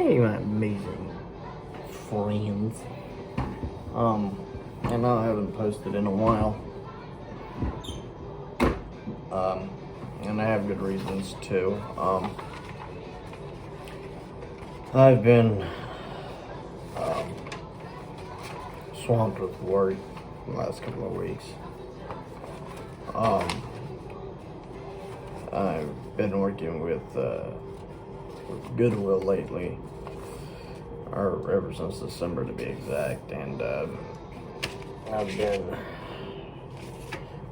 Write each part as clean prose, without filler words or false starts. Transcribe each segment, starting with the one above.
Hey, my amazing friends. I know I haven't posted in a while. And I have good reasons too. I've been swamped with work the last couple of weeks. I've been working with Goodwill lately, or ever since December to be exact, and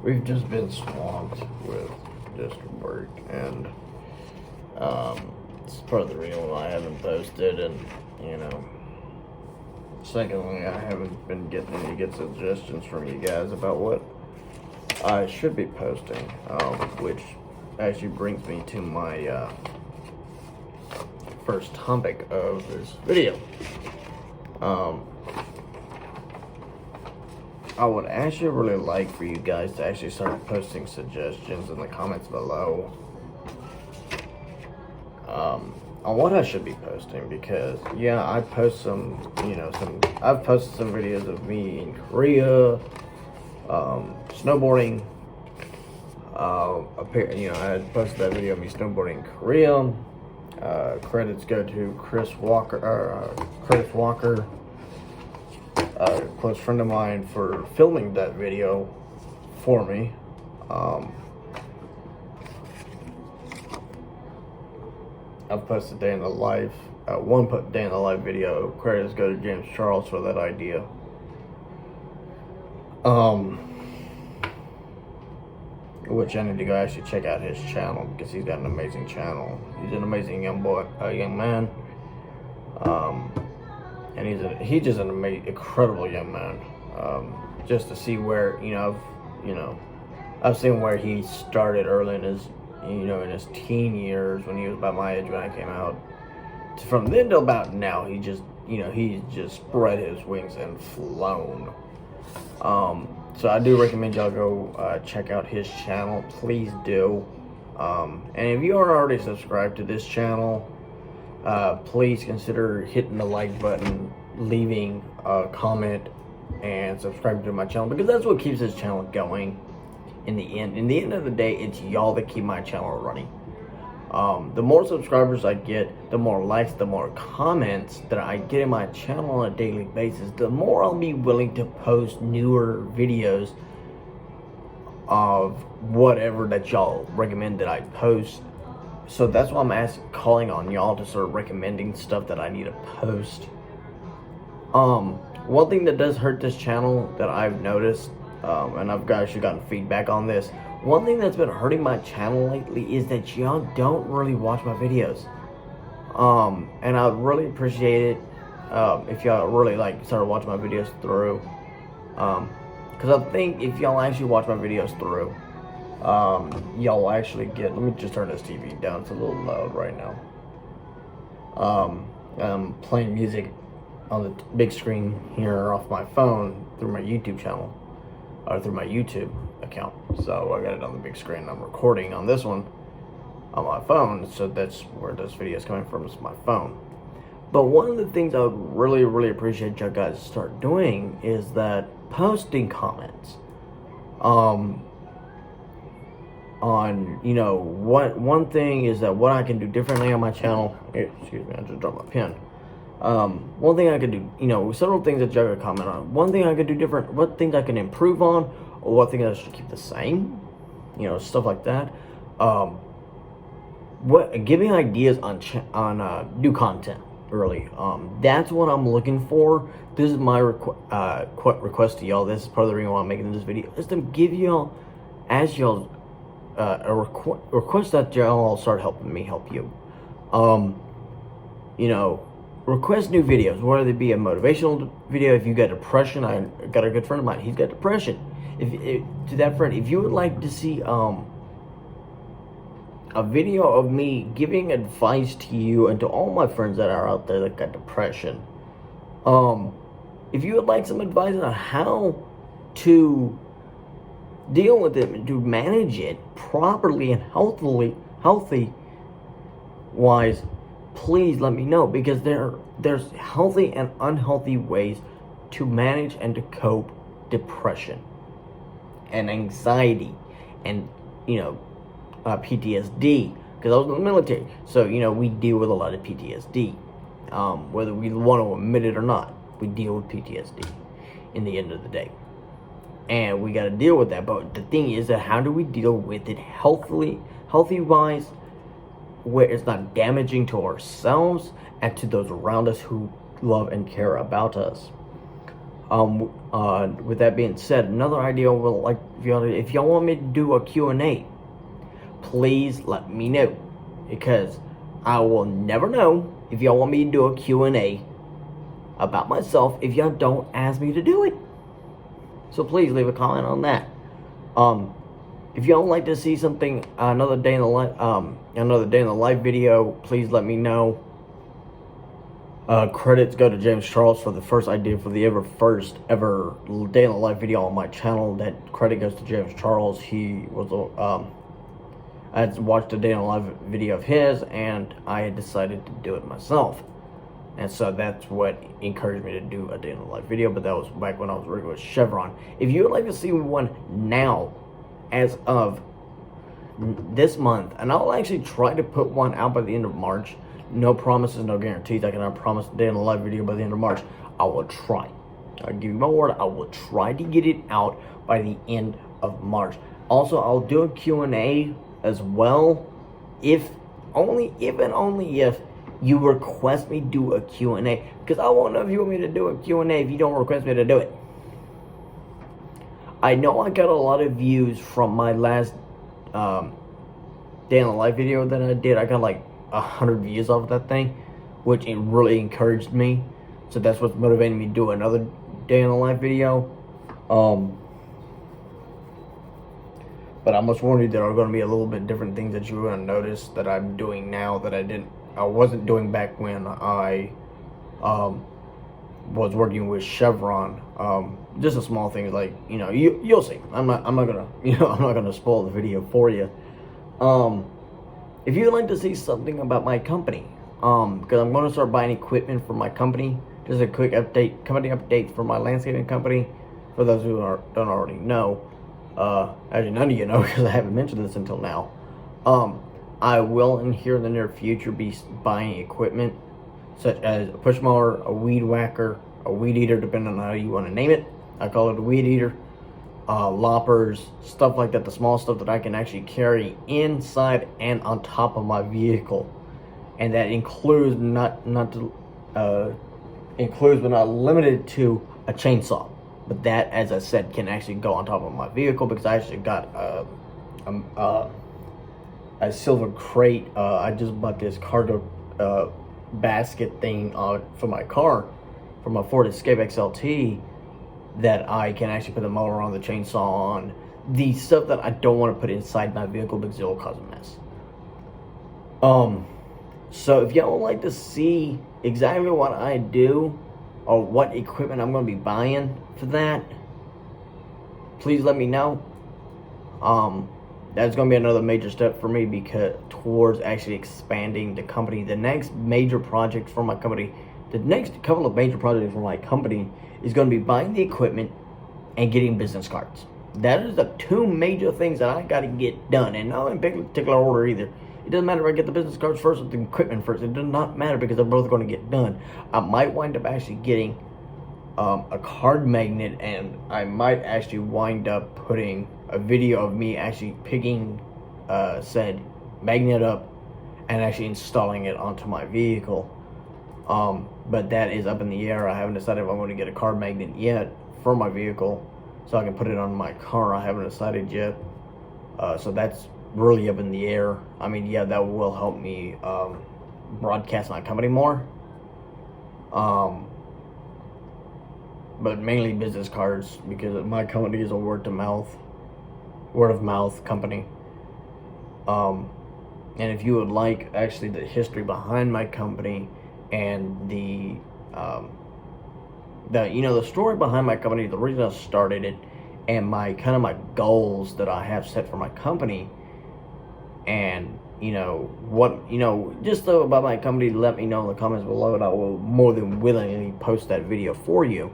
we've just been swamped with just work, and it's part of the reason why I haven't posted, and secondly, I haven't been getting any good suggestions from you guys about what I should be posting, which actually brings me to my first topic of this video. I would actually really like for you guys to actually start posting suggestions in the comments below on what I should be posting, because I post I've posted some videos of me in Korea, snowboarding. I had posted that video of me snowboarding in Korea. Credits go to Chris Walker, a close friend of mine, for filming that video for me. I've posted day in the life, day in the life video. Credits go to James Charles for that idea. Which I need to go actually check out his channel, because he's got an amazing channel. He's an amazing young man. And he's just an incredible young man. Just to see where I've seen where he started early in his in his teen years, when he was about my age when I came out. From then till about now, he's just spread his wings and flown. So I do recommend y'all go check out his channel. Please do. And if you aren't already subscribed to this channel, please consider hitting the like button, leaving a comment, and subscribing to my channel, because that's what keeps this channel going in the end. In the end of the day, it's y'all that keep my channel running. The more subscribers I get, the more likes, the more comments that I get in my channel on a daily basis, the more I'll be willing to post newer videos of whatever that y'all recommend that I post. So that's why I'm calling on y'all to start recommending stuff that I need to post. One thing that does hurt this channel that I've noticed, and I've actually gotten feedback on this, one thing that's been hurting my channel lately is that y'all don't really watch my videos. And I'd really appreciate it if y'all really started watching my videos through. Because I think if y'all actually watch my videos through, y'all actually get. Let me just turn this TV down. It's a little loud right now. I'm playing music on the big screen here off my phone through my YouTube channel, or through my YouTube account. So I got it on the big screen. I'm recording on this one on my phone, so that's where this video is coming from, is my phone. But one of the things I would really, really appreciate y'all guys start doing is that posting comments on what one thing is that what I can do differently on my channel. Excuse me, I just dropped my pen. One thing I could do, several things that y'all could comment on. One thing I could do different, what things I can improve on, or what things I should keep the same, stuff like that. Give me ideas on new content, really. That's what I'm looking for. This is my request to y'all. This is part of the reason why I'm making this video, is to give y'all, as y'all, a request that y'all start helping me help you. Request new videos, whether it be a motivational video. If you got depression, I got a good friend of mine, he's got depression. To that friend, if you would like to see a video of me giving advice to you and to all my friends that are out there that got depression, if you would like some advice on how to deal with it and to manage it properly and healthy wise, please let me know, because there's healthy and unhealthy ways to manage and to cope depression and anxiety and PTSD, because I was in the military, so we deal with a lot of PTSD, whether we want to admit it or not. We deal with PTSD in the end of the day, and we got to deal with that. But the thing is that how do we deal with it healthy wise, where it's not damaging to ourselves and to those around us who love and care about us. With that being said, another idea, if y'all want me to do a Q&A, please let me know, because I will never know if y'all want me to do a Q&A about myself if y'all don't ask me to do it. So please leave a comment on that. If y'all like to see something, another day in the life video, please let me know. Credits go to James Charles for the first idea for the first ever day in the life video on my channel. That credit goes to James Charles. He was I had watched a day in the life video of his, and I had decided to do it myself. And so that's what encouraged me to do a day in the life video. But that was back when I was working with Chevron. If you would like to see one now, as of this month, and I'll actually try to put one out by the end of March. No promises, no guarantees. I cannot promise a day in the live video by the end of March. I will try. I'll give you my word. I will try to get it out by the end of March. Also, I'll do a Q&A as well, if and only if you request me do a Q&A, because I won't know if you want me to do a Q&A if you don't request me to do it. I know I got a lot of views from my last day in the life video that I did. I got like 100 views off of that thing, which it really encouraged me. So that's what's motivating me to do another day in the life video. But I must warn you, there are going to be a little bit different things that you're going to notice that I'm doing now that I wasn't doing back when I was working with Chevron. Just a small thing, like you'll see. I'm not gonna spoil the video for you. If you'd like to see something about my company, because I'm going to start buying equipment for my company. Just a quick company update for my landscaping company. For those who don't already know, actually none of you know because I haven't mentioned this until now. I will in the near future be buying equipment such as a push mower, a weed whacker, a weed eater, depending on how you want to name it. I call it a weed eater. Loppers, stuff like that, the small stuff that I can actually carry inside and on top of my vehicle, and that includes but not limited to a chainsaw. But that, as I said, can actually go on top of my vehicle, because I actually got a silver crate. I just bought this cargo basket thing for my car, for my Ford Escape XLT, that I can actually put the motor on, the chainsaw on, the stuff that I don't want to put inside my vehicle because it will cause a mess. So if y'all would like to see exactly what I do or what equipment I'm going to be buying for that, please let me know. That's going to be another major step for me, because towards actually expanding the company. The next major project for my company, the next couple of major projects for my company is going to be buying the equipment and getting business cards. That is the two major things that I got to get done, and not in particular order either. It doesn't matter if I get the business cards first or the equipment first. It does not matter, because they're both going to get done. I might wind up actually getting a card magnet, and I might actually wind up putting a video of me actually picking said magnet up and actually installing it onto my vehicle. But that is up in the air. I haven't decided if I'm going to get a card magnet yet for my vehicle so I can put it on my car. I haven't decided yet. So that's really up in the air. I mean, yeah, that will help me broadcast my company more. But mainly business cards, because my company is a word of mouth company. And if you would like actually the history behind my company and the story behind my company, the reason I started it, and my goals that I have set for my company, and just about my company, let me know in the comments below, and I will more than willingly post that video for you.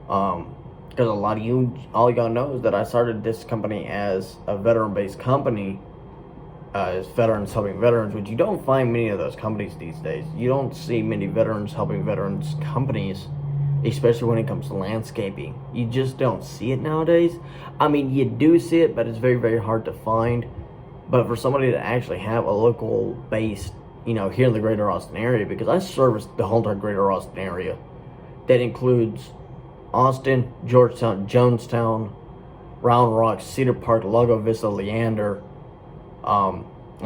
Because a lot of you, all you gotta know is that I started this company as a veteran-based company, as veterans helping veterans, which you don't find many of those companies these days. You don't see many veterans helping veterans companies, especially when it comes to landscaping. You just don't see it nowadays. I mean, you do see it, but it's very, very hard to find. But for somebody to actually have a local base, here in the greater Austin area, because I service the whole entire greater Austin area, that includes Austin, Georgetown, Jonestown, Round Rock, Cedar Park, Lago Vista, Leander, and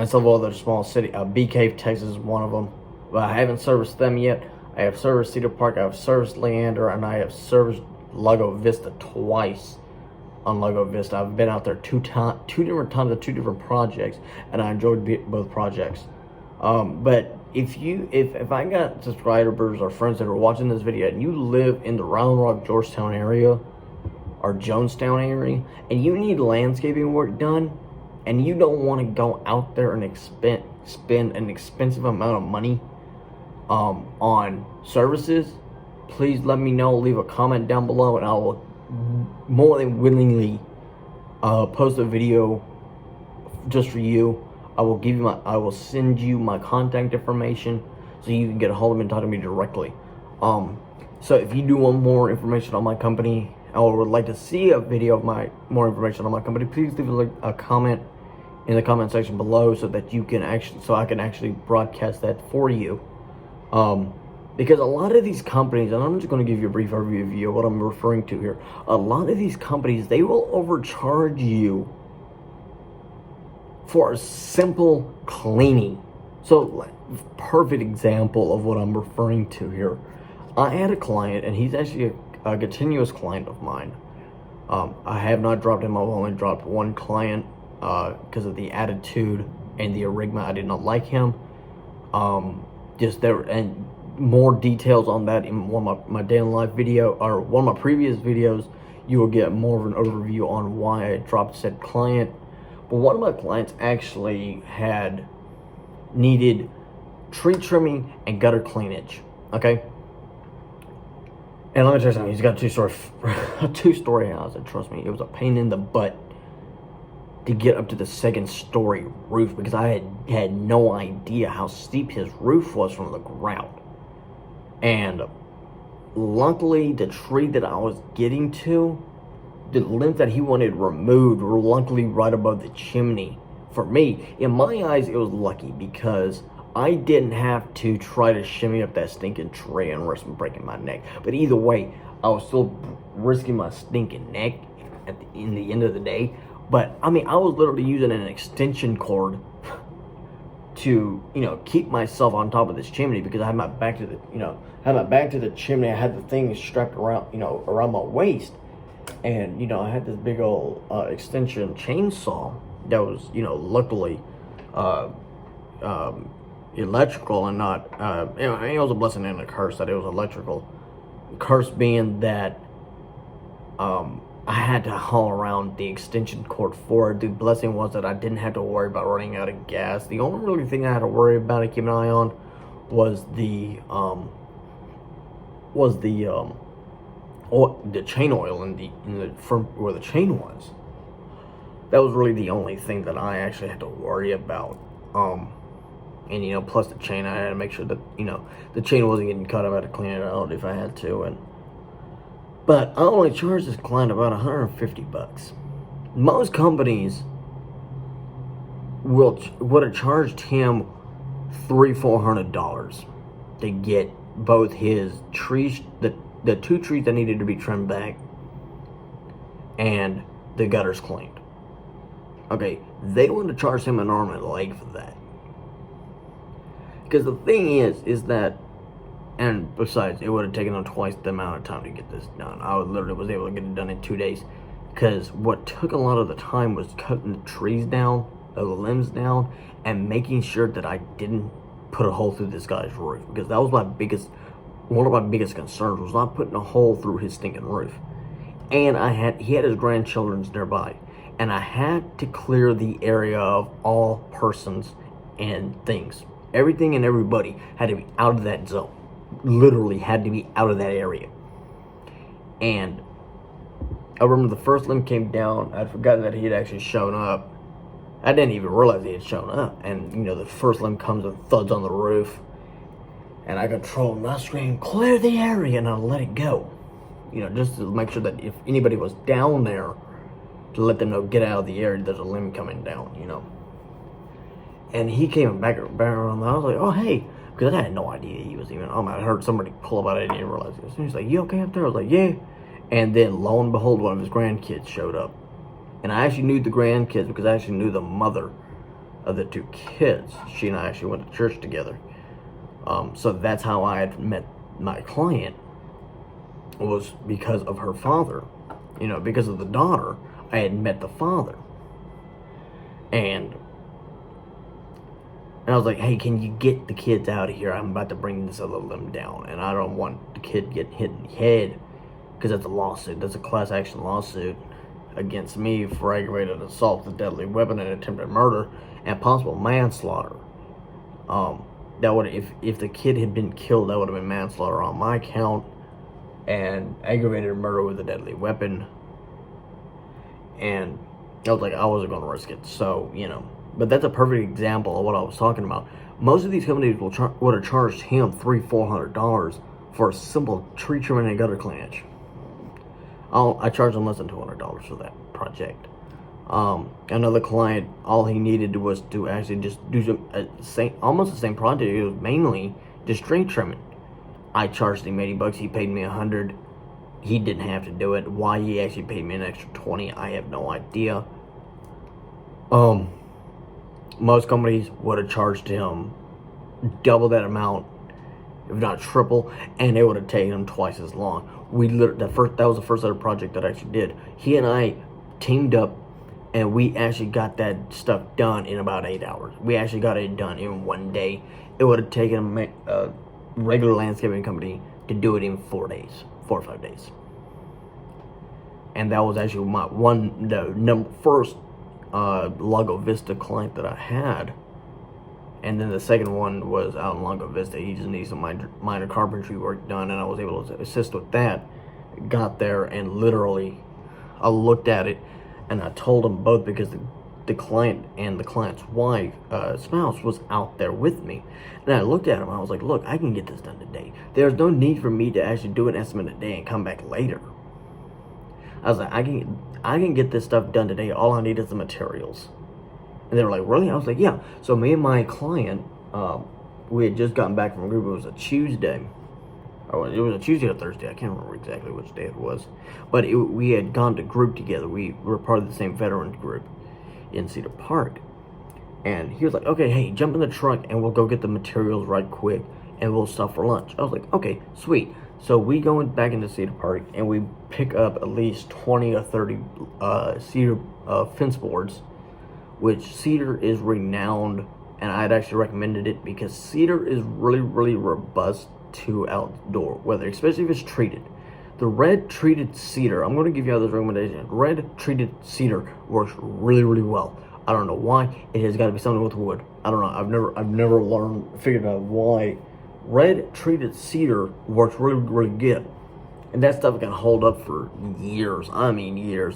several other small cities. Bee Cave, Texas is one of them. But I haven't serviced them yet. I have serviced Cedar Park, I have serviced Leander, and I have serviced Lago Vista twice. On Lago Vista, I've been out there two different times at 2 different projects, and I enjoyed both projects. But if I got subscribers or friends that are watching this video and you live in the Round Rock, Georgetown area or Jonestown area, and you need landscaping work done, and you don't want to go out there and spend an expensive amount of money on services, please let me know. Leave a comment down below, and I will more than willingly post a video just for you. I will send you my contact information so you can get a hold of me and talk to me directly. So if you do want more information on my company or would like to see a video of more information on my company, please leave a comment in the comment section below so that I can actually broadcast that for you. Because a lot of these companies, and I'm just going to give you a brief overview of what I'm referring to here. A lot of these companies, they will overcharge you for a simple cleaning. So, perfect example of what I'm referring to here. I had a client, and he's actually a continuous client of mine. I have not dropped him. I've only dropped one client because of the attitude and the arrhythmia. I did not like him. And more details on that in one of my day in life video, or one of my previous videos. You will get more of an overview on why I dropped said client. But one of my clients actually needed tree trimming and gutter cleanage. Okay, and let me tell you something. He's got a two-story house, and trust me, it was a pain in the butt to get up to the second-story roof, because I had no idea how steep his roof was from the ground. And luckily, the tree that I was getting to, the limbs that he wanted removed were luckily right above the chimney. For me, in my eyes, it was lucky because I didn't have to try to shimmy up that stinking tree and risk breaking my neck. But either way, I was still risking my stinking neck in the end of the day. But I mean, I was literally using an extension cord to keep myself on top of this chimney, because I had my back to the chimney. I had the thing strapped around around my waist, and I had this big old extension chainsaw that was luckily electrical and not it was a blessing and a curse that it was electrical. The curse being that I had to haul around the extension cord for it. The blessing was that I didn't have to worry about running out of gas. The only really thing I had to worry about and keep an eye on was the chain oil in the from where the chain was. That was really the only thing that I actually had to worry about. And plus the chain, I had to make sure that the chain wasn't getting cut. I had to clean it out if I had to. But I only charged this client about $150. Most companies would have charged him $300-400 to get both his trees, the 2 trees that needed to be trimmed back, and the gutters cleaned. Okay, they would have charged him an arm and a leg for that. Because the thing is that, and besides, it would have taken them twice the amount of time to get this done. I literally was able to get it done in 2 days. Because what took a lot of the time was cutting the trees down, the limbs down, and making sure that I didn't put a hole through this guy's roof. Because that was one of my biggest concerns, was not putting a hole through his stinking roof. And he had his grandchildren nearby. And I had to clear the area of all persons and things. Everything and everybody had to be out of that zone. Literally had to be out of that area. And I remember the first limb came down. I'd forgotten that he had actually shown up. I didn't even realize he had shown up. And, you know, the first limb comes and thuds on the roof. And I control and I scream, clear the area, and I let it go. You know, just to make sure that if anybody was down there, to let them know, get out of the area, there's a limb coming down, you know. And he came back around, and I was like, oh, hey. Because I had no idea he was even on. I heard somebody pull up out, I didn't realize it. So he's like, you okay up there? I was like, yeah. And then, lo and behold, one of his grandkids showed up. And I actually knew the grandkids because I actually knew the mother of the two kids. She and I actually went to church together. So that's how I had met my client, was because of her father. You know, because of the daughter, I had met the father. And I was like, hey, can you get the kids out of here? I'm about to bring this other limb down. And I don't want the kid getting hit in the head, because that's a lawsuit. That's a class action lawsuit against me for aggravated assault with a deadly weapon and attempted murder and possible manslaughter. That would, if the kid had been killed, that would have been manslaughter on my count and aggravated murder with a deadly weapon. And I was like, I wasn't going to risk it. So, you know, but that's a perfect example of what I was talking about. Most of these companies would have charged him $300-400 for a simple tree trimming and gutter cleanage. I charged him less than $200 for that project. Another client, all he needed was to actually just do almost the same project. It was mainly just tree trimming. I charged him $80. He paid me $100. He didn't have to do it. Why he actually paid me an extra $20, I have no idea. Most companies would have charged him double that amount, if not triple, and it would have taken him twice as long. That was the first other project that I actually did. He and I teamed up, and we actually got that stuff done in about 8 hours. We actually got it done in one day. It would have taken a regular landscaping company to do it in 4 days, 4 or 5 days. And that was actually the first Lago Vista client that I had. And then the second one was out in Lago Vista. He just needed some minor carpentry work done, and I was able to assist with that. Got there, and literally, I looked at it, and I told them both, because the client and the client's wife, spouse, was out there with me. And I looked at him, and I was like, look, I can get this done today. There's no need for me to actually do an estimate a day and come back later. I was like, I can get this stuff done today. All I need is the materials. And they were like, really? I was like, yeah. So me and my client, we had just gotten back from a group. It was a Tuesday. Or it was a Tuesday or Thursday. I can't remember exactly which day it was. But we had gone to group together. We were part of the same veterans group in Cedar Park. And he was like, okay, hey, jump in the truck and we'll go get the materials right quick. And we'll stop for lunch. I was like, okay, sweet. So we go back into Cedar Park and we pick up at least 20 or 30 cedar fence boards, which cedar is renowned, and I'd actually recommended it because cedar is really, really robust to outdoor weather, especially if it's treated. The red treated cedar, I'm going to give you this recommendation. Red treated cedar works really, really well. I don't know why. It has got to be something with wood. I don't know. I've never figured out why. Red treated cedar works really, really good, and that stuff can hold up for years. I mean, years.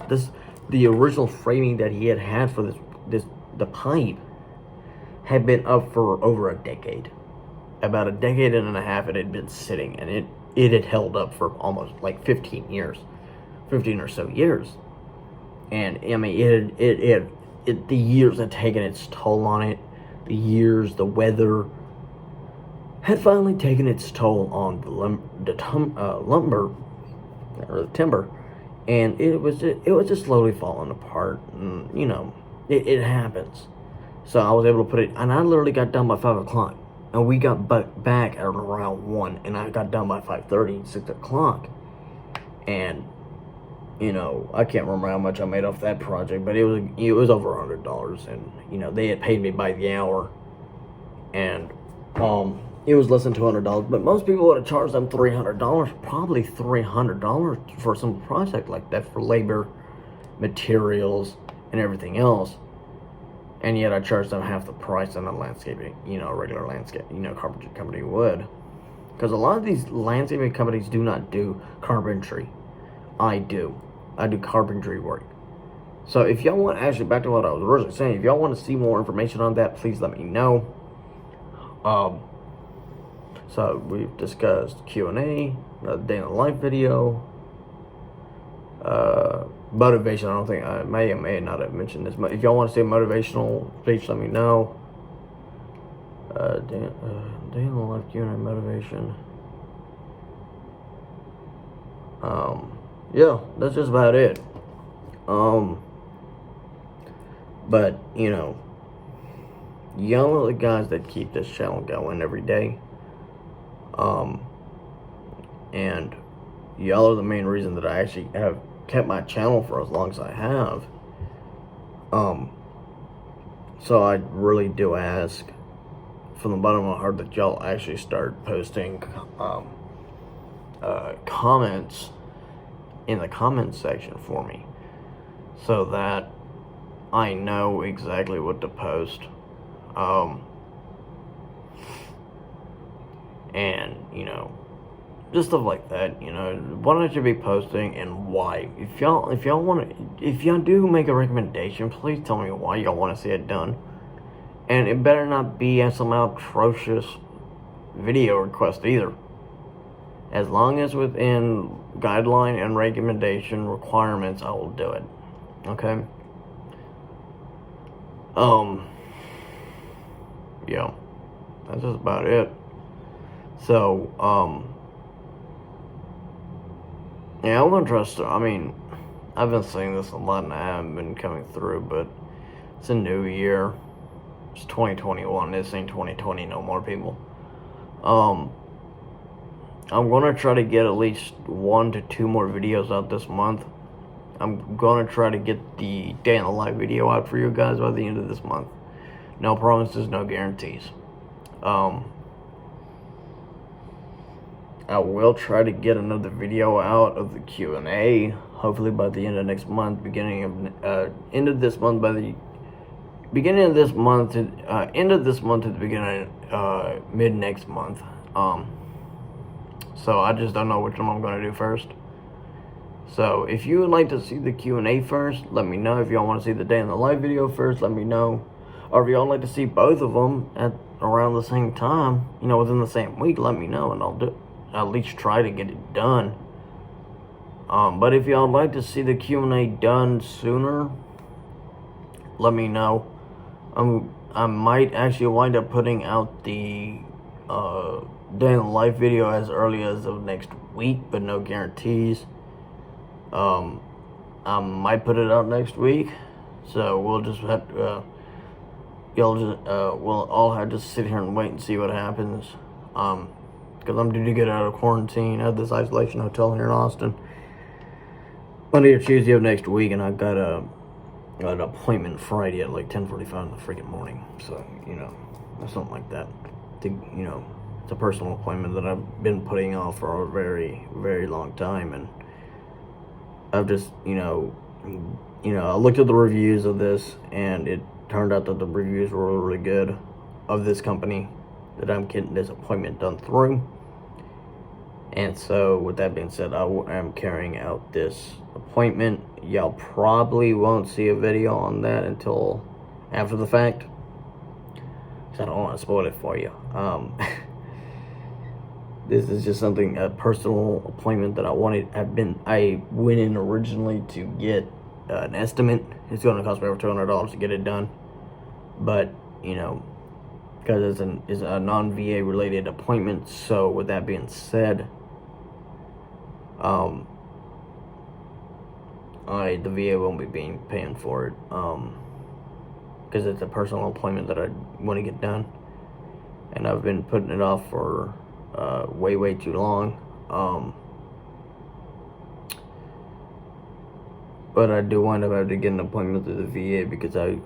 The original framing that he had for the pipe had been up for over a decade. About a decade and a half it had been sitting, and it had held up for almost like 15 or so years. And I mean, the years had taken its toll on it. The weather had finally taken its toll on the lumber or the timber, and it was just slowly falling apart. And you know, it happens. So I was able to put it, and I literally got done by 5 o'clock, and we got back at around 1, and I got done by 5:30, 6 o'clock. And you know, I can't remember how much I made off that project, but it was over $100, and you know, they had paid me by the hour, and it was less than $200, but most people would have charged them $300, probably $300 for some project like that, for labor, materials, and everything else. and yet I charge them half the price than a landscaping, a regular landscape, carpentry company would. Because a lot of these landscaping companies do not do carpentry. I do carpentry work. So if y'all want, actually back to what I was originally saying, if y'all want to see more information on that, please let me know. So we've discussed Q&A, day in the life video, motivation. I don't think I may or may not have mentioned this, but if y'all want to see motivational, please let me know. Day in the life Q&A motivation. Yeah, that's just about it. But y'all are the guys that keep this channel going every day. And y'all are the main reason that I actually have kept my channel for as long as I have. So I really do ask from the bottom of my heart that y'all actually start posting comments in the comments section for me, so that I know exactly what to post. And just stuff like that. What I should be posting and why. If y'all do make a recommendation, please tell me why y'all want to see it done. And it better not be some atrocious video request either. As long as within guideline and recommendation requirements, I will do it. Okay? Yeah. That's just about it. So, yeah, I'm gonna trust. I've been saying this a lot and I haven't been coming through, but it's a new year. It's 2021. This ain't 2020 no more, people. I'm gonna try to get at least 1 to 2 more videos out this month. I'm gonna try to get the day in the life video out for you guys by the end of this month. No promises, no guarantees. I will try to get another video out of the Q&A, hopefully by the end of next month, end of this month to the beginning, mid next month. So I just don't know which one I'm going to do first. So if you would like to see the Q&A first, let me know. If y'all want to see the day in the life video first, let me know. Or if y'all like to see both of them at around the same time, within the same week, let me know, and I'll at least try to get it done. But if y'all like to see the Q&A done sooner, let me know. I might actually wind up putting out the day in the life video as early as of next week, but no guarantees. I might put it out next week, so we'll just have to, we'll all have to sit here and wait and see what happens. Because I'm due to get out of quarantine at this isolation hotel here in Austin Monday or Tuesday of next week, and I got an appointment Friday at like 10:45 in the freaking morning. So something like that. It's a personal appointment that I've been putting off for a very, very long time, and I've just I looked at the reviews of this, and it turned out that the reviews were really good of this company that I'm getting this appointment done through. And so with that being said, I am carrying out this appointment. Y'all probably won't see a video on that until after the fact, because I don't want to spoil it for you. This is just a personal appointment that I wanted. I went in originally to get an estimate. It's going to cost me over $200 to get it done, but because it's a non-VA related appointment. So with that being said, the VA won't be paying for it, because it's a personal appointment that I want to get done, and I've been putting it off for way too long. But I do wind up having to get an appointment to the VA because I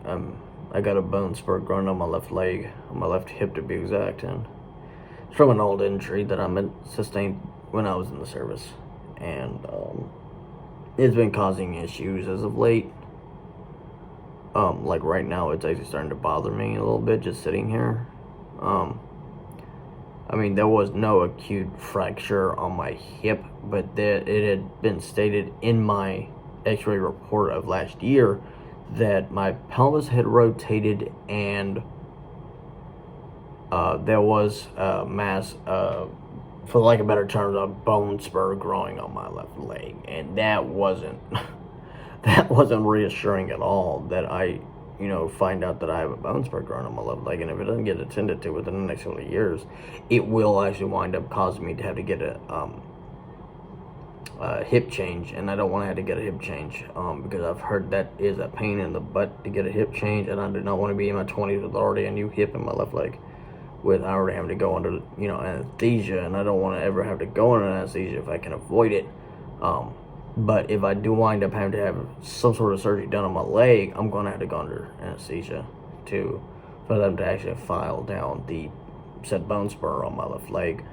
got a bone spur growing on my left leg, on my left hip to be exact, and it's from an old injury that I sustained when I was in the service, and it's been causing issues as of late. Like right now, it's actually starting to bother me a little bit just sitting here. I mean, there was no acute fracture on my hip, but it had been stated in my x-ray report of last year that my pelvis had rotated and there was a mass, for lack of better terms, a bone spur growing on my left leg. And that wasn't, that wasn't reassuring at all, that I, find out that I have a bone spur growing on my left leg, and if it doesn't get attended to within the next couple of years, it will actually wind up causing me to have to get a hip change, and I don't want to have to get a hip change, because I've heard that is a pain in the butt to get a hip change, and I do not want to be in my 20s with already a new hip in my left leg, with already having to go under, anesthesia, and I don't want to ever have to go under anesthesia if I can avoid it. But if I do wind up having to have some sort of surgery done on my leg, I'm going to have to go under anesthesia for them to actually file down the said bone spur on my left leg.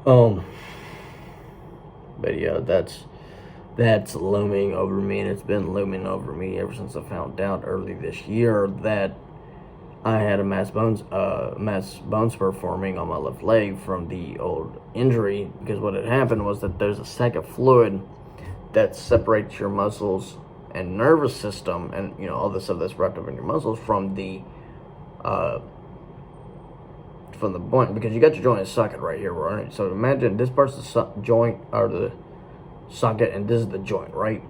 But yeah, that's looming over me, and it's been looming over me ever since I found out early this year that I had a mass bone spur forming on my left leg from the old injury, because what had happened was that there's a sac of fluid that separates your muscles and nervous system and all the stuff that's wrapped up in your muscles from the joint, because you got your joint socket right here, right? So imagine this part's the joint or the socket, and this is the joint, right?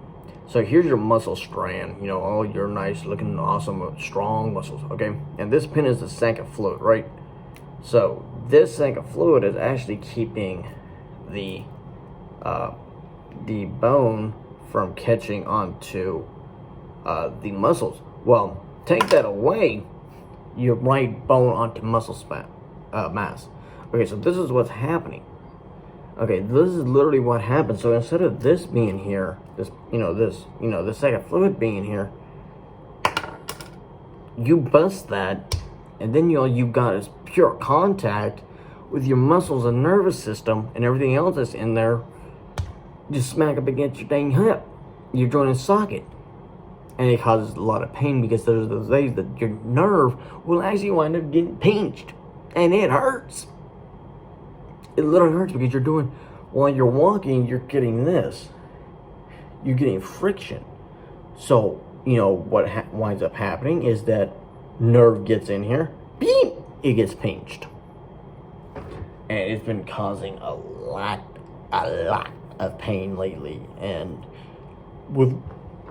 So here's your muscle strand, all your nice looking, awesome, strong muscles, okay? And this pin is the sac of fluid, right? So this sac of fluid is actually keeping the bone from catching onto the muscles. Well, take that away, you write bone onto muscle mass. Okay, so this is what's happening. Okay, this is literally what happened. So instead of this being here, this sac of fluid being here, you bust that, and then all you got is pure contact with your muscles and nervous system and everything else that's in there. Just smack up against your dang hip, your joint and socket, and it causes a lot of pain, because there's those days that your nerve will actually wind up getting pinched, and it hurts. It literally hurts, because while you're walking, you're getting this. You're getting friction. So, what winds up happening is that nerve gets in here, beep, it gets pinched. And it's been causing a lot of pain lately. And with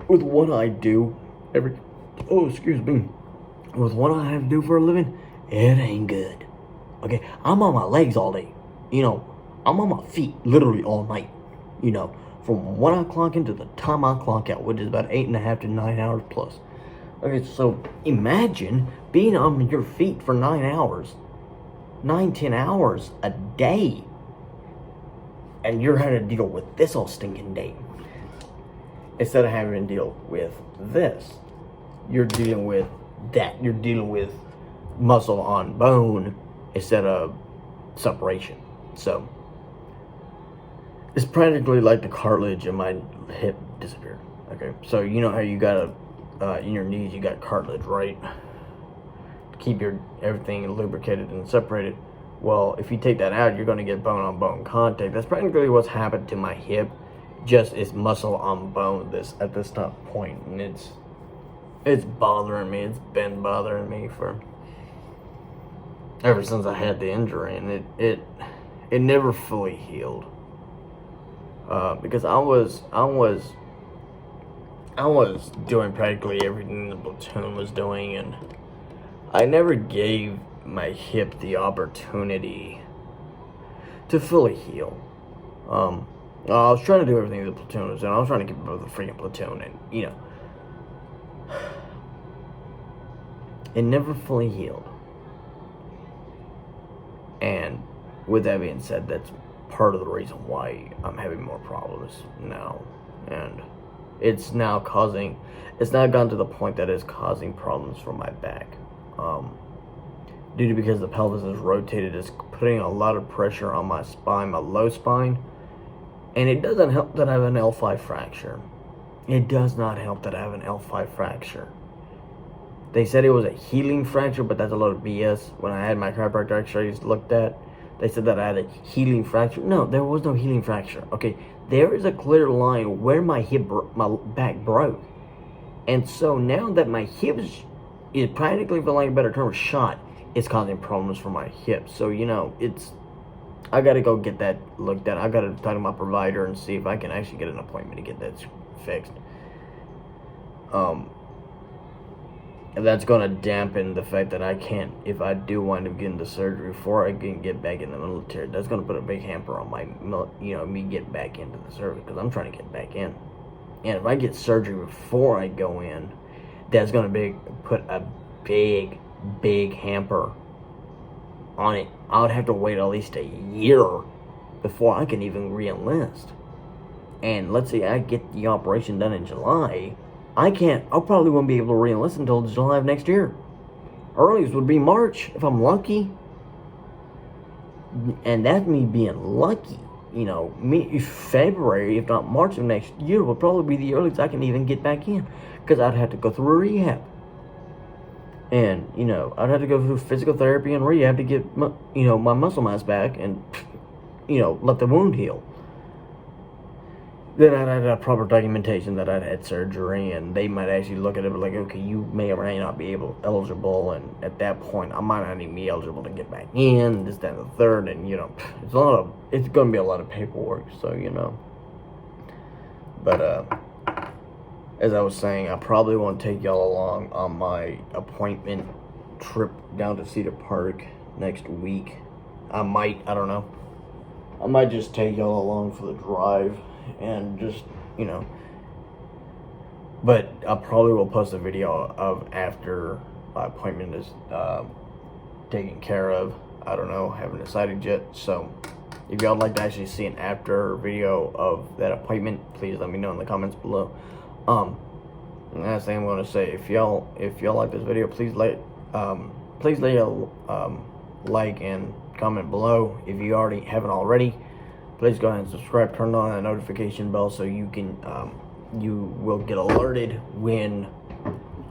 what I do with what I have to do for a living, it ain't good. Okay, I'm on my legs all day. I'm on my feet literally all night. From when I clock in to the time I clock out, which is about 8.5 to 9 hours plus. Okay, so imagine being on your feet for 9 hours, 10 hours a day, and you're having to deal with this all stinking day. Instead of having to deal with this, you're dealing with that. You're dealing with muscle on bone instead of separation. So it's practically like the cartilage in my hip disappeared. Okay, so you know how you got in your knees you got cartilage, right? To keep your everything lubricated and separated. Well, if you take that out, you're going to get bone on bone contact. That's practically what's happened to my hip. Just it's muscle on bone at this top point, and it's bothering me. It's been bothering me ever since I had the injury, and it never fully healed. Because I was doing practically everything the platoon was doing, and I never gave my hip the opportunity to fully heal. I was trying to do everything the platoon was doing. I was trying to keep up with the freaking platoon, and it never fully healed. And with that being said, that's part of the reason why I'm having more problems now. And it's now gone to the point that it's causing problems for my back. Because the pelvis is rotated, it's putting a lot of pressure on my spine, my low spine. And it doesn't help that I have an L5 fracture. It does not help that I have an L5 fracture. They said it was a healing fracture, but that's a lot of BS. When I had my chiropractor x-rays looked at, they said that I had a healing fracture. No, there was no healing fracture. Okay, there is a clear line where my back broke. And so now that my hips is practically, for lack of a better term, shot, it's causing problems for my hips. So, you know, I got to go get that looked at. I got to talk to my provider and see if I can actually get an appointment to get that fixed. And that's going to dampen the fact that I can't, if I do wind up getting the surgery before I can get back in the military, that's going to put a big hamper on my, you know, me getting back into the service, because I'm trying to get back in. And if I get surgery before I go in, that's going to put a big hamper on it. I would have to wait at least a year before I can even re-enlist. And let's say I get the operation done in July, I probably won't be able to re-enlist until July of next year. Earliest would be March, if I'm lucky. And that's me being lucky. You know, February, if not March of next year, will probably be the earliest I can even get back in. Because I'd have to go through a rehab. And, you know, I'd have to go through physical therapy and rehab to get, my muscle mass back and, you know, let the wound heal. Then I'd have proper documentation that I'd had surgery, and they might actually look at it like, okay, you may or may not be eligible, and at that point, I might not even be eligible to get back in, this, that, and the third, and, you know, it's going to be a lot of paperwork, so, you know. But, as I was saying, I probably won't take y'all along on my appointment trip down to Cedar Park next week. I don't know. I might just take y'all along for the drive and just, you know. But I probably will post a video of after my appointment is taken care of. I don't know, haven't decided yet. So if y'all would like to actually see an after video of that appointment, please let me know in the comments below. Last thing I'm gonna say, if y'all like this video, please leave a like and comment below. If you haven't already, please go ahead and subscribe. Turn on that notification bell so you will get alerted when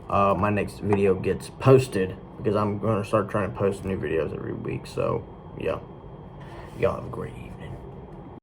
my next video gets posted, because I'm gonna start trying to post new videos every week. So yeah, y'all have a great evening.